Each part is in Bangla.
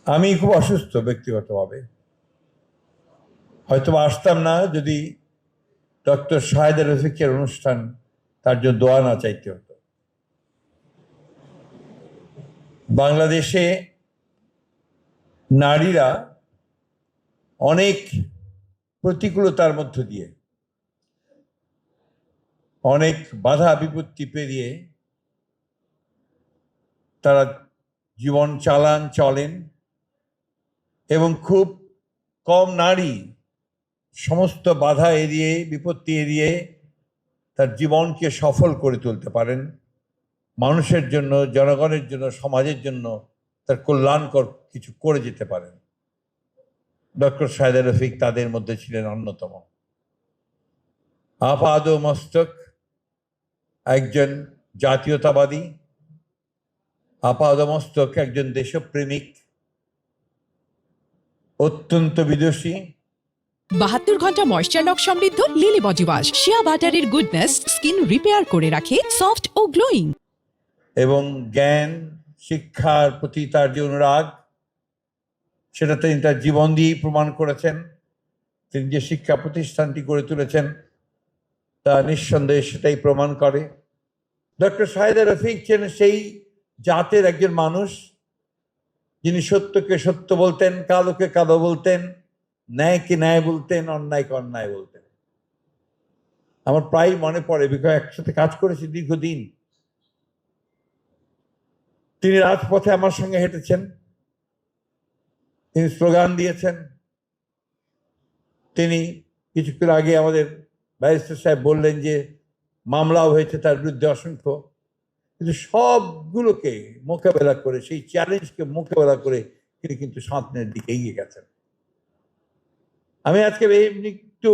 আমি খুব অসুস্থ ব্যক্তিগতভাবে, হয়তো আসতাম না যদি ডক্টর শাহেদ রফিকের অনুষ্ঠান তার জন্য দোয়া না চাইতে হতো। বাংলাদেশে নারীরা অনেক প্রতিকূলতার মধ্য দিয়ে, অনেক বাধা বিপত্তি পেরিয়ে তারা জীবন চলেন এবং খুব কম নারী সমস্ত বাধা এড়িয়ে, বিপত্তি এড়িয়ে তার জীবনকে সফল করে তুলতে পারেন, মানুষের জন্য, জনগণের জন্য, সমাজের জন্য তার কল্যাণকর কিছু করে যেতে পারেন। ডক্টর শাহেদ রফিক তাদের মধ্যে ছিলেন অন্যতম। আপাদ মস্তক একজন জাতীয়তাবাদী, আপাদমস্তক একজন দেশপ্রেমিক, অত্যন্ত বিদুষী। 72 ঘন্টা ময়েশ্চার লক সমৃদ্ধ লিলি বডি ওয়াশ, শিয়া বাটারের গুডনেস স্কিন রিপেয়ার করে রাখে সফট ও গ্লোয়িং। এবং জ্ঞান শিক্ষার প্রতি তার যে অনুরাগ, সেটা তিনি তার জীবন দিয়েই প্রমাণ করেছেন। তিনি যে শিক্ষা প্রতিষ্ঠানটি গড়ে তুলেছেন তা নিঃসন্দেহে সেটাই প্রমাণ করে। ডক্টর শাহেদ রফিক ছিলেন সেই জাতের একজন মানুষ যিনি সত্যকে সত্য বলতেন, কালোকে কালো বলতেন, ন্যায়কে ন্যায় বলতেন, অন্যায়কে অন্যায় বলতেন। আমার প্রায় মনে পড়ে, বিকজ একসাথে কাজ করেছি দীর্ঘদিন। তিনি রাজপথে আমার সঙ্গে হেঁটেছেন, তিনি স্লোগান দিয়েছেন। তিনি কিছুক্ষণ আগে আমাদের ব্যারিস্টার সাহেব বললেন যে মামলাও হয়েছে তার বিরুদ্ধে অসংখ্য, কিন্তু সবগুলোকে মোকাবেলা করে, সেই চ্যালেঞ্জকে মোকাবেলা করে তিনি কিন্তু সামনের দিকে এগিয়ে গেছেন। আমি আজকে একটু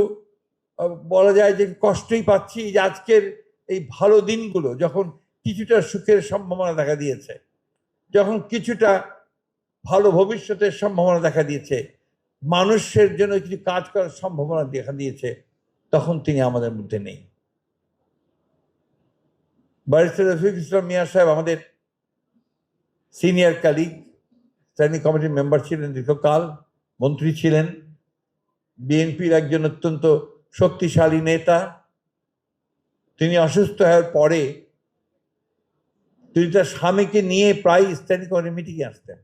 বলা যায় যে কষ্টই পাচ্ছি যে আজকের এই ভালো দিনগুলো যখন কিছুটা সুখের সম্ভাবনা দেখা দিয়েছে, যখন কিছুটা ভালো ভবিষ্যতের সম্ভাবনা দেখা দিয়েছে, মানুষের জন্য কিছু কাজ করার সম্ভাবনা দেখা দিয়েছে, তখন তিনি আমাদের মধ্যে নেই। ব্যারিস্টার রফিক ইসলাম মিয়া সাহেব আমাদের সিনিয়র কালিগ, স্ট্যান্ডিং কমিটির মেম্বার ছিলেন দীর্ঘকাল, মন্ত্রী ছিলেন, বিএনপির একজন অত্যন্ত শক্তিশালী নেতা। তিনি অসুস্থ হওয়ার পরে তিনি তার স্বামীকে নিয়ে প্রায় স্ট্যান্ডিং কমিটি মিটিংয়ে আসতেন,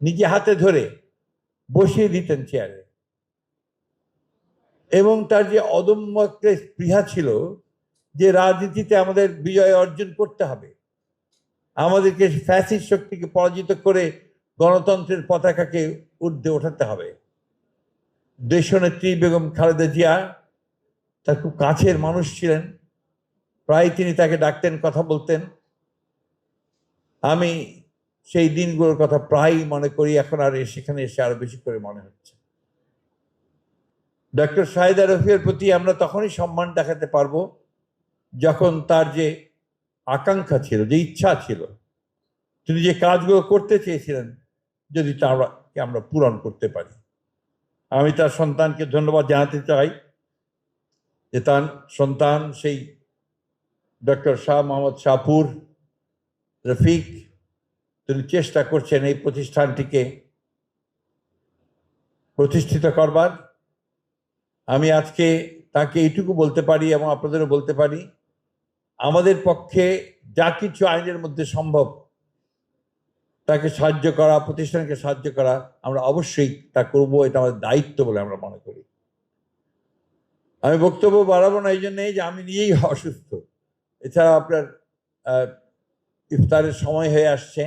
নিজে হাতে ধরে বসিয়ে দিতেন চেয়ারে। এবং তার যে অদম্য একটা স্পৃহা ছিল যে রাজনীতিতে আমাদের বিজয় অর্জন করতে হবে, আমাদেরকে ফ্যাসিস্ট শক্তিকে পরাজিত করে গণতন্ত্রের পতাকাকে ঊর্ধ্বে ওঠাতে হবে। দেশনেত্রী বেগম খালেদা জিয়া তার খুব কাছের মানুষ ছিলেন, প্রায় তিনি তাকে ডাকতেন, কথা বলতেন। আমি সেই দিনগুলোর কথা প্রায়ই মনে করি, এখন আর সেখানে এসে আরো বেশি করে মনে হচ্ছে। ডক্টর শাহেদ রফিকের প্রতি আমরা তখনই সম্মান দেখাতে পারবো যখন তার যে আকাঙ্ক্ষা ছিল, যে ইচ্ছা ছিল, তিনি যে কাজগুলো করতে চেয়েছিলেন, যদি তাকে আমরা পূরণ করতে পারি। আমি তার সন্তানকে ধন্যবাদ জানাতে চাই যে তার সন্তান সেই ডক্টর শাহ মোহাম্মদ শাহপুর রফিক, তিনি চেষ্টা করছেন এই প্রতিষ্ঠানটিকে প্রতিষ্ঠিত করবার। আমি আজকে তাকে এইটুকু বলতে পারি এবং আপনাদেরও বলতে পারি, আমাদের পক্ষে যা কিছু আইনের মধ্যে সম্ভব তাকে সাহায্য করা, প্রতিষ্ঠানকে সাহায্য করা, আমরা অবশ্যই তা করবো। এটা আমাদের দায়িত্ব বলে আমরা মনে করি। আমি বক্তব্য বাড়াবো না এই জন্যেই যে আমি নিজেই অসুস্থ। এছাড়া আপনার ইফতারের সময় হয়ে আসছে।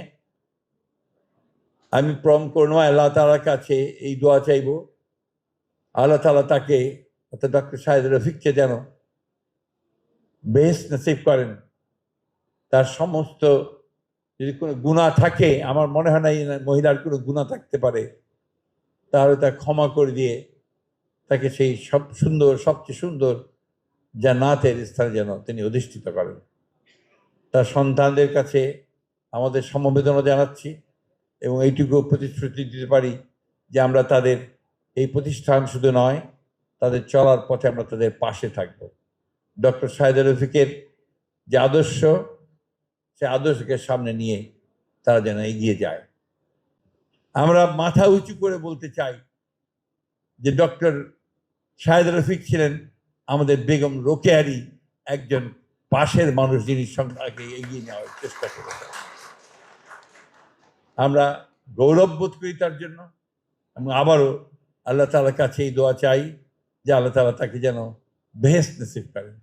আমি পরম করুণাময় আল্লাহ তাআলার কাছে এই দোয়া চাইব, আল্লাহ তাআলা তাকে, অর্থাৎ ডক্টর শাহেদ রফিককে যেন বেহেশত নসিব করেন। তার সমস্ত যদি কোনো গুনাহ থাকে, আমার মনে হয় না এই মহিলার কোনো গুনাহ থাকতে পারে, তাহলে তা ক্ষমা করে দিয়ে তাকে সেই সবচেয়ে সুন্দর জান্নাতের স্থানে যেন তিনি অধিষ্ঠিত করেন। তার সন্তানদের কাছে আমাদের সমবেদনা জানাচ্ছি এবং এইটুকু প্রতিশ্রুতি দিতে পারি যে আমরা তাদের এই প্রতিষ্ঠান শুধু নয়, তাদের চলার পথে আমরা তাদের পাশে থাকব। ডক্টর শাহেদ রফিকের যে আদর্শ, সে আদর্শকে সামনে নিয়ে তারা যেন এগিয়ে যায়। আমরা মাথা উঁচু করে বলতে চাই যে ডক্টর শাহেদ রফিক ছিলেন আমাদের বেগম রোকেয়ারই একজন পাশের মানুষ, যিনি সংখ্যাকে এগিয়ে নেওয়ার চেষ্টা করেছেন। আমরা গৌরব বোধ করি তার জন্য, এবং আবারও আল্লাহ তাআলার কাছে এই দোয়া চাই যে আল্লাহ তাআলা তাকে যেন বেহেশত নসিব করেন।